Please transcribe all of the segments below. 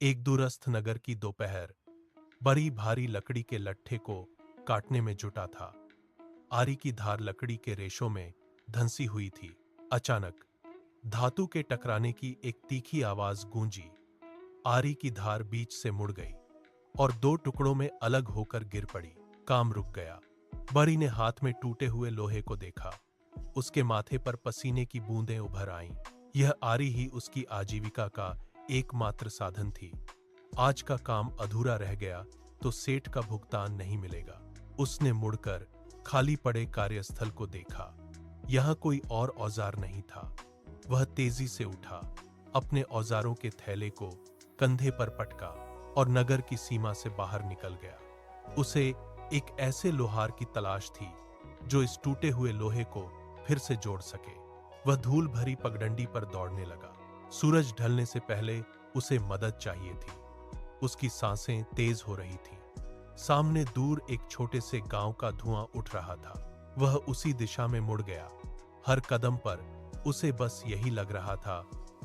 एक दूरस्थ नगर की दोपहर बड़ी भारी लकड़ी के लट्ठे को काटने में जुटा था। आरी की धार लकड़ी के रेशों में धंसी हुई थी। अचानक धातु के टकराने की एक तीखी आवाज गूंजी। आरी की धार बीच से मुड़ गई और दो टुकड़ों में अलग होकर गिर पड़ी। काम रुक गया। बरी ने हाथ में टूटे हुए लोहे को देखा। उसके माथे पर पसीने की बूंदें उभर आईं। यह आरी ही उसकी आजीविका का एकमात्र साधन थी। आज का काम अधूरा रह गया तो सेठ का भुगतान नहीं मिलेगा। उसने मुड़कर खाली पड़े कार्यस्थल को देखा। यहां कोई और औजार नहीं था। वह तेजी से उठा, अपने औजारों के थैले को कंधे पर पटका और नगर की सीमा से बाहर निकल गया। उसे एक ऐसे लोहार की तलाश थी जो इस टूटे हुए लोहे को फिर से जोड़ सके। वह धूल भरी पगडंडी पर दौड़ने लगा। सूरज ढलने से पहले उसे मदद चाहिए थी। उसकी सांसें तेज हो रही थीं। सामने दूर एक छोटे से गांव का धुआं उठ रहा था। वह उसी दिशा में मुड़ गया। हर कदम पर उसे बस यही लग रहा था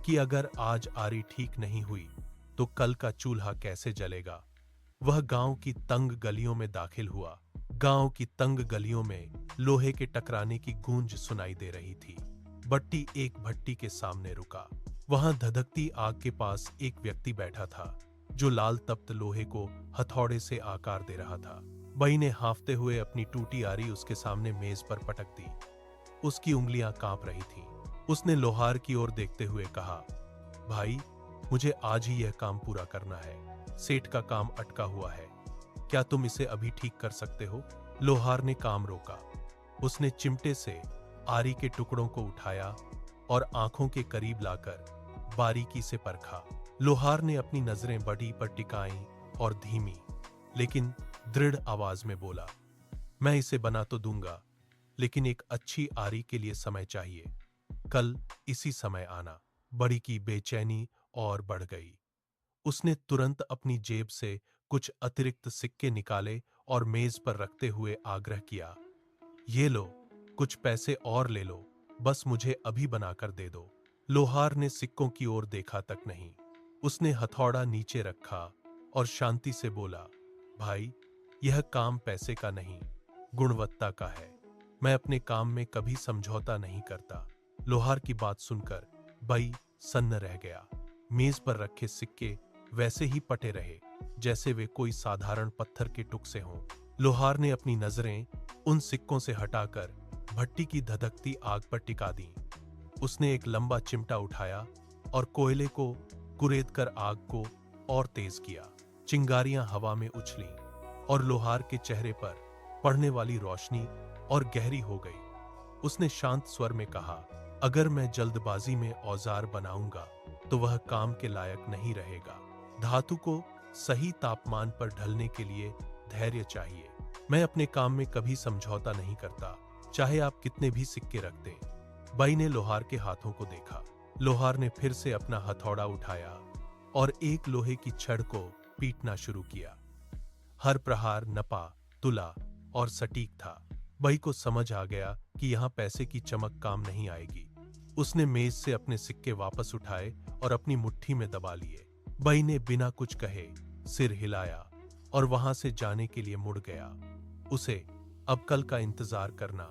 कि अगर आज आरी ठीक नहीं हुई तो कल का चूल्हा कैसे जलेगा। वह गांव की तंग गलियों में दाखिल हुआ। गांव की तंग गलियों में लोहे के टकराने की गूंज सुनाई दे रही थी। बट्टी एक भट्टी के सामने रुका। वहां धधकती आग के पास एक व्यक्ति बैठा था जो लाल तप्त लोहे को हथौड़े से आकार दे रहा था। बई ने हांफते हुए अपनी टूटी आरी उसके सामने मेज पर पटक दी। उसकी उंगलियां कांप रही थीं। उसने लोहार की ओर देखते हुए कहा, भाई, मुझे आज ही यह काम पूरा करना है। सेठ का काम अटका हुआ है। क्या तुम इसे अभी ठीक कर सकते हो? लोहार ने काम रोका। उसने चिमटे से आरी के टुकड़ों को उठाया और आंखों के करीब लाकर बारीकी से परखा। लोहार ने अपनी नजरें बड़ी पर टिकाईं और धीमी लेकिन दृढ़ आवाज में बोला, मैं इसे बना तो दूंगा, लेकिन एक अच्छी आरी के लिए समय चाहिए। कल इसी समय आना। बड़ी की बेचैनी और बढ़ गई। उसने तुरंत अपनी जेब से कुछ अतिरिक्त सिक्के निकाले और मेज पर रखते हुए आग्रह किया, ये लो, कुछ पैसे और ले लो, बस मुझे अभी बनाकर दे दो। लोहार ने सिक्कों की ओर देखा तक नहीं। उसने हथौड़ा नीचे रखा और शांति से बोला, भाई, यह काम पैसे का नहीं, गुणवत्ता का है। मैं अपने काम में कभी समझौता नहीं करता। लोहार की बात सुनकर बई सन्न रह गया। मेज पर रखे सिक्के वैसे ही पटे रहे जैसे वे कोई साधारण पत्थर के टुक से हों। लोहार ने अपनी नजरें उन सिक्कों से हटाकर भट्टी की धधकती आग पर टिका दी। उसने एक लंबा चिमटा उठाया और कोयले को कुरेदकर आग को और तेज किया। चिंगारियां हवा में उछलीं और लोहार के चेहरे पर पड़ने वाली रोशनी और गहरी हो गई। उसने शांत स्वर में कहा, अगर मैं जल्दबाजी में औजार बनाऊंगा तो वह काम के लायक नहीं रहेगा। धातु को सही तापमान पर ढलने के लिए धैर्य चाहिए। मैं अपने काम में कभी समझौता नहीं करता, चाहे आप कितने भी सिक्के रख दें। बाई ने लोहार के हाथों को देखा। लोहार ने फिर से अपना हथौड़ा उठाया और एक लोहे की छड़ को पीटना शुरू किया। हर प्रहार नपा, तुला और सटीक था। बाई को समझ आ गया कि यहां पैसे की चमक काम नहीं आएगी। उसने मेज से अपने सिक्के वापस उठाए और अपनी मुट्ठी में दबा लिए। बाई ने बिना कुछ कहे सिर हिलाया और वहां से जाने के लिए मुड़ गया। उसे अब कल का इंतजार करना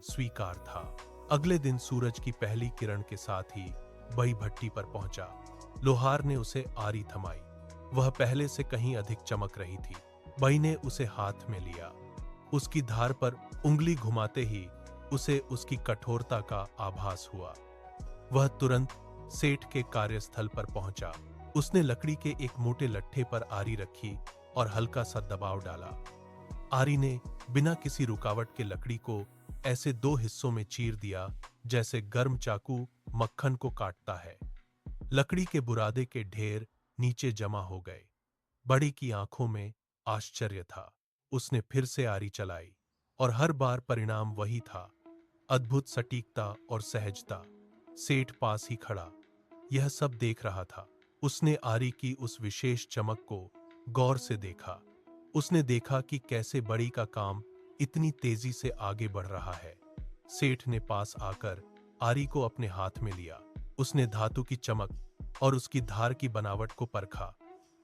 स्वीकार था। अगले दिन सूरज की पहली किरण के साथ ही बाई भट्टी पर पहुंचा। लोहार ने उसे आरी थमाई। वह पहले से कहीं अधिक चमक रही थी। बाई ने उसे हाथ में लिया। उसकी धार पर उंगली घुमाते ही उसे उसकी कठोरता का आभास हुआ। वह तुरंत सेठ के कार्यस्थल पर पहुंचा। उसने लकड़ी के एक मोटे लट्ठे पर आरी रखी और हल्का सा दबाव डाला। आरी ने बिना किसी रुकावट के लकड़ी को ऐसे दो हिस्सों में चीर दिया जैसे गर्म चाकू मक्खन को काटता है। लकड़ी के बुरादे के ढेर नीचे जमा हो गए। बड़ी की आंखों में आश्चर्य था। उसने फिर से आरी चलाई और हर बार परिणाम वही था, अद्भुत सटीकता और सहजता। सेठ पास ही खड़ा यह सब देख रहा था। उसने आरी की उस विशेष चमक को गौर से देखा। उसने देखा कि कैसे बड़ी का काम इतनी तेजी से आगे बढ़ रहा है। सेठ ने पास आकर आरी को अपने हाथ में लिया। उसने धातु की चमक और उसकी धार की बनावट को परखा।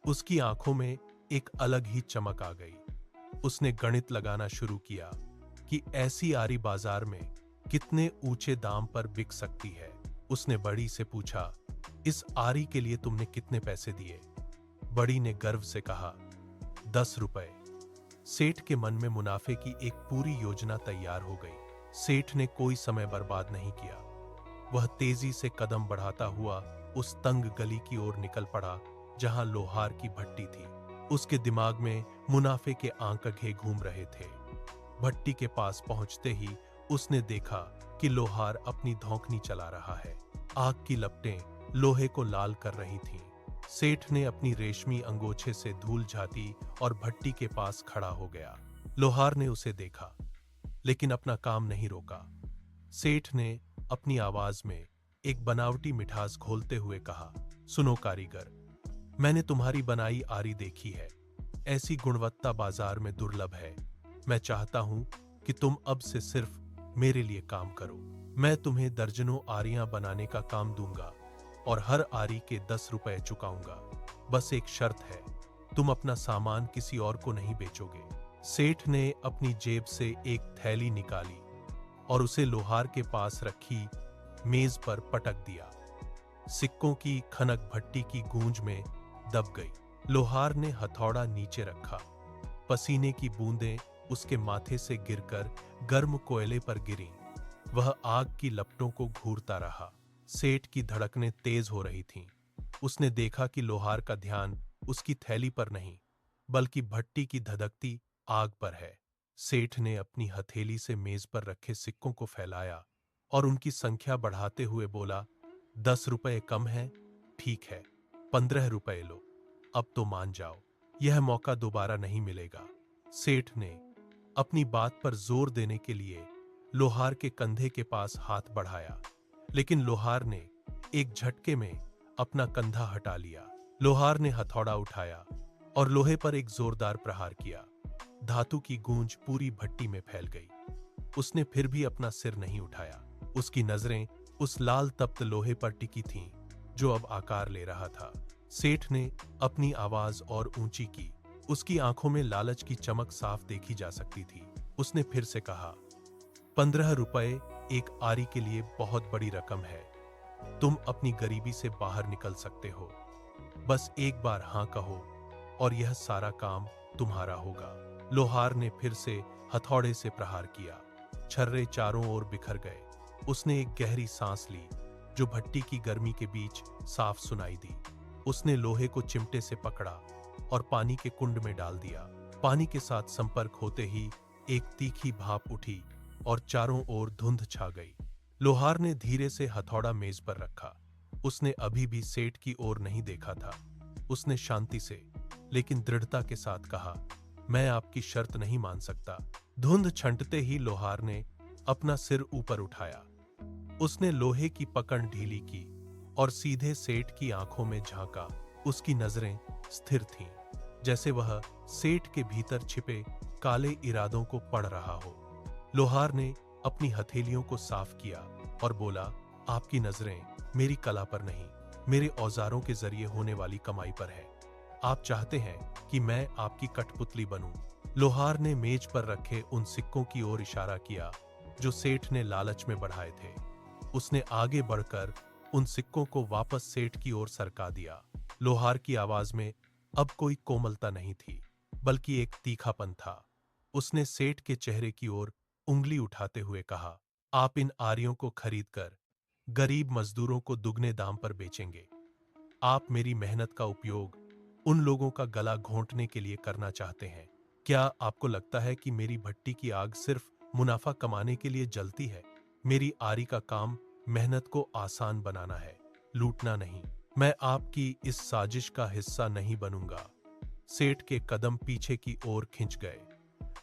उसकी आंखों में एक अलग ही चमक आ गई। उसने गणित लगाना शुरू किया कि ऐसी आरी बाजार में कितने ऊंचे दाम पर बिक सकती है। उसने बड़ी से पूछा, इस आरी के लिए तुमने कितने पैसे दिए? बड़ी ने गर्व से कहा, 10 रुपए। सेठ के मन में मुनाफे की एक पूरी योजना तैयार हो गई। सेठ ने कोई समय बर्बाद नहीं किया। वह तेजी से कदम बढ़ाता हुआ उस तंग गली की ओर निकल पड़ा जहां लोहार की भट्टी थी। उसके दिमाग में मुनाफे के आंकड़े घूम रहे थे। भट्टी के पास पहुंचते ही उसने देखा कि लोहार अपनी धौंकनी चला रहा है। आग की लपटें लोहे को लाल कर रही थीं। सेठ ने अपनी रेशमी अंगोछे से धूल झाती और भट्टी के पास खड़ा हो गया। लोहार ने उसे देखा, लेकिन अपना काम नहीं रोका। सेठ ने अपनी आवाज में एक बनावटी मिठास घोलते हुए कहा, सुनो कारीगर, मैंने तुम्हारी बनाई आरी देखी है। ऐसी गुणवत्ता बाजार में दुर्लभ है। मैं चाहता हूं कि तुम अब से सिर्फ मेरे लिए काम करो। मैं तुम्हें दर्जनों आरियां बनाने का काम दूंगा और हर आरी के 10 रुपए चुकाऊंगा। बस एक शर्त है, तुम अपना सामान किसी और को नहीं बेचोगे। सेठ ने अपनी जेब से एक थैली निकाली और उसे लोहार के पास रखी मेज पर पटक दिया। सिक्कों की खनक भट्टी की गूंज में दब गई। लोहार ने हथौड़ा नीचे रखा। पसीने की बूंदें उसके माथे से गिरकर गर्म कोयले पर गिरीं। वह आग की लपटों को घूरता रहा। सेठ की धड़कनें तेज हो रही थीं। उसने देखा कि लोहार का ध्यान उसकी थैली पर नहीं, बल्कि भट्टी की धधकती आग पर है। सेठ ने अपनी हथेली से मेज पर रखे सिक्कों को फैलाया और उनकी संख्या बढ़ाते हुए बोला, 10 रुपए कम है? ठीक है, 15 रुपए लो। अब तो मान जाओ, यह मौका दोबारा नहीं मिलेगा। सेठ ने अपनी बात पर जोर देने के लिए लोहार के कंधे के पास हाथ बढ़ाया, लेकिन लोहार ने एक झटके में अपना कंधा हटा लिया। लोहार ने हथौड़ा उठाया और लोहे पर एक जोरदार प्रहार किया। धातु की गूंज पूरी भट्टी में फैल गई। उसने फिर भी अपना सिर नहीं उठाया। उसकी नजरें उस लाल तप्त लोहे पर टिकी थीं, जो अब आकार ले रहा था। सेठ ने अपनी आवाज और ऊंची की। उसकी आंखों में लालच की चमक साफ देखी जा सकती थी। उसने फिर से कहा, 15 रुपए एक आरी के लिए बहुत बड़ी रकम है। तुम अपनी गरीबी से बाहर निकल सकते हो। बस एक बार हां कहो और यह सारा काम तुम्हारा होगा। लोहार ने फिर से हथौड़े से प्रहार किया। छर्रे चारों ओर बिखर गए। उसने एक गहरी सांस ली, जो भट्टी की गर्मी के बीच साफ सुनाई दी। उसने लोहे को चिमटे से पकड़ा और पानी के कुंड में डाल दिया। पानी के साथ संपर्क होते ही एक तीखी भाप उठी और चारों ओर धुंध छा गई। लोहार ने धीरे से हथौड़ा मेज पर रखा। उसने अभी भी सेठ की ओर नहीं देखा था। उसने शांति से लेकिन दृढ़ता के साथ कहा, मैं आपकी शर्त नहीं मान सकता। धुंध छंटते ही लोहार ने अपना सिर ऊपर उठाया। उसने लोहे की पकड़ ढीली की और सीधे सेठ की आंखों में झांका। उसकी नजरें स्थिर थीं, जैसे वह सेठ के भीतर छिपे काले इरादों को पढ़ रहा हो। लोहार ने अपनी हथेलियों को साफ किया और बोला, आपकी नजरें मेरी कला पर नहीं, मेरे औजारों के जरिए होने वाली कमाई पर है। आप चाहते हैं कि मैं आपकी कठपुतली बनूं। लोहार ने मेज पर रखे उन सिक्कों की ओर इशारा किया जो सेठ ने लालच में बढ़ाए थे। उसने आगे बढ़कर उन सिक्कों को वापस सेठ की ओर सरका दिया। लोहार की आवाज में अब कोई कोमलता नहीं थी, बल्कि एक तीखापन था। उसने सेठ के चेहरे की ओर उंगली उठाते हुए कहा, आप इन आरियों को खरीदकर गरीब मजदूरों को दुगने दाम पर बेचेंगे। आप मेरी मेहनत का उपयोग उन लोगों का गला घोंटने के लिए करना चाहते हैं। क्या आपको लगता है कि मेरी भट्टी की आग सिर्फ मुनाफा कमाने के लिए जलती है? मेरी आरी का काम मेहनत को आसान बनाना है, लूटना नहीं। मैं आपकी इस साजिश का हिस्सा नहीं बनूंगा। सेठ के कदम पीछे की ओर खिंच गए।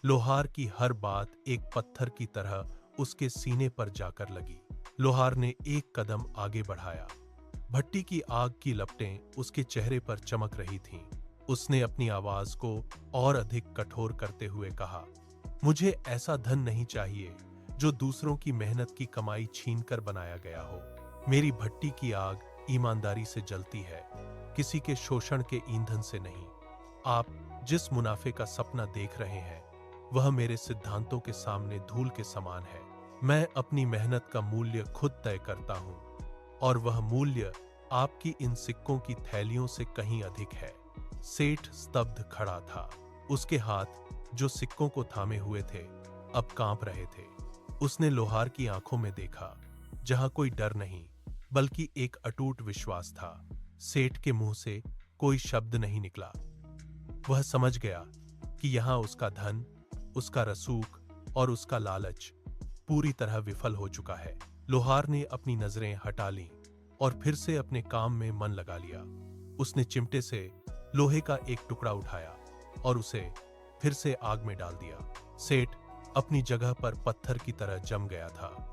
लोहार की हर बात एक पत्थर की तरह उसके सीने पर जाकर लगी। लोहार ने एक कदम आगे बढ़ाया। भट्टी की आग की लपटें उसके चेहरे पर चमक रही थीं। उसने अपनी आवाज को और अधिक कठोर करते हुए कहा, मुझे ऐसा धन नहीं चाहिए जो दूसरों की मेहनत की कमाई छीनकर बनाया गया हो। मेरी भट्टी की आग ईमानदारी से जलती है, किसी के शोषण के ईंधन से नहीं। आप जिस मुनाफे का सपना देख रहे हैं वह मेरे सिद्धांतों के सामने धूल के समान है। मैं अपनी मेहनत का मूल्य खुद तय करता हूं और वह मूल्य आपकी इन सिक्कों की थैलियों से कहीं अधिक है। सेठ स्तब्ध खड़ा था। उसके हाथ जो सिक्कों को थामे हुए थे अब कांप रहे थे। उसने लोहार की आंखों में देखा, जहां कोई डर नहीं बल्कि एक अटूट विश्वास था। सेठ के मुंह से कोई शब्द नहीं निकला। वह समझ गया कि यहां उसका धन, उसका रसूख और उसका लालच पूरी तरह विफल हो चुका है। लोहार ने अपनी नजरें हटा लीं और फिर से अपने काम में मन लगा लिया। उसने चिमटे से लोहे का एक टुकड़ा उठाया और उसे फिर से आग में डाल दिया। सेठ अपनी जगह पर पत्थर की तरह जम गया था।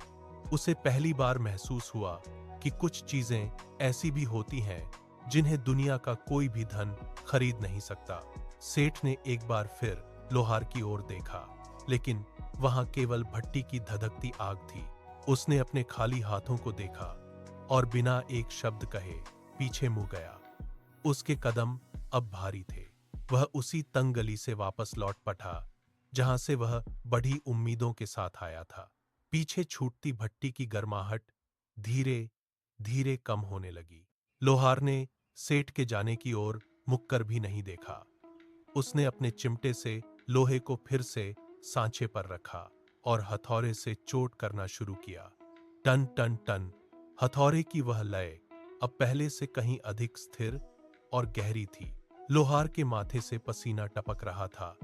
उसे पहली बार महसूस हुआ कि कुछ चीजें ऐसी भी होती हैं जिन्हें दुनिया का कोई भी धन खरीद नहीं सकता। सेठ ने एक बार फिर लोहार की ओर देखा, लेकिन वहां केवल भट्टी की धधकती आग थी। उसने अपने खाली हाथों को देखा और बिना एक शब्द कहे पीछे मुड़ गया। उसके कदम अब भारी थे। वह उसी तंग गली से वापस लौट पड़ा जहां से वह बड़ी उम्मीदों के साथ आया था। पीछे छूटती भट्टी की गर्माहट धीरे धीरे कम होने लगी। लोहार ने सेठ के जाने की ओर मुड़कर भी नहीं देखा। उसने अपने चिमटे से लोहे को फिर से सांचे पर रखा और हथौड़े से चोट करना शुरू किया। टन टन टन। हथौड़े की वह लय अब पहले से कहीं अधिक स्थिर और गहरी थी। लोहार के माथे से पसीना टपक रहा था,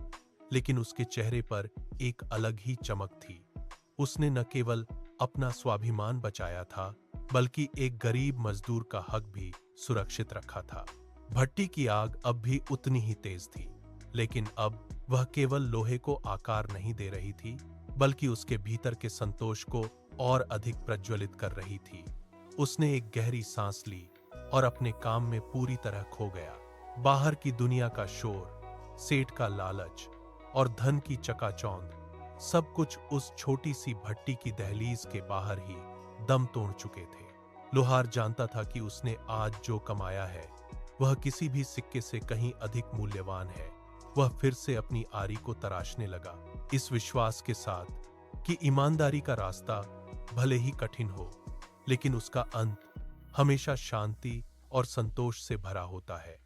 लेकिन उसके चेहरे पर एक अलग ही चमक थी। उसने न केवल अपना स्वाभिमान बचाया था, बल्कि एक गरीब मजदूर का हक भी सुरक्षित रखा था। भट्टी की आग अब भी उतनी ही तेज थी, लेकिन अब वह केवल लोहे को आकार नहीं दे रही थी, बल्कि उसके भीतर के संतोष को और अधिक प्रज्वलित कर रही थी। उसने एक गहरी सांस ली और अपने काम में पूरी तरह खो गया। बाहर की दुनिया का शोर, सेठ का लालच और धन की चकाचौंध, सब कुछ उस छोटी सी भट्टी की दहलीज के बाहर ही दम तोड़ चुके थे। लोहार जानता था कि उसने आज जो कमाया है वह किसी भी सिक्के से कहीं अधिक मूल्यवान है। वह फिर से अपनी आरी को तराशने लगा, इस विश्वास के साथ कि ईमानदारी का रास्ता भले ही कठिन हो, लेकिन उसका अंत हमेशा शांति और संतोष से भरा होता है।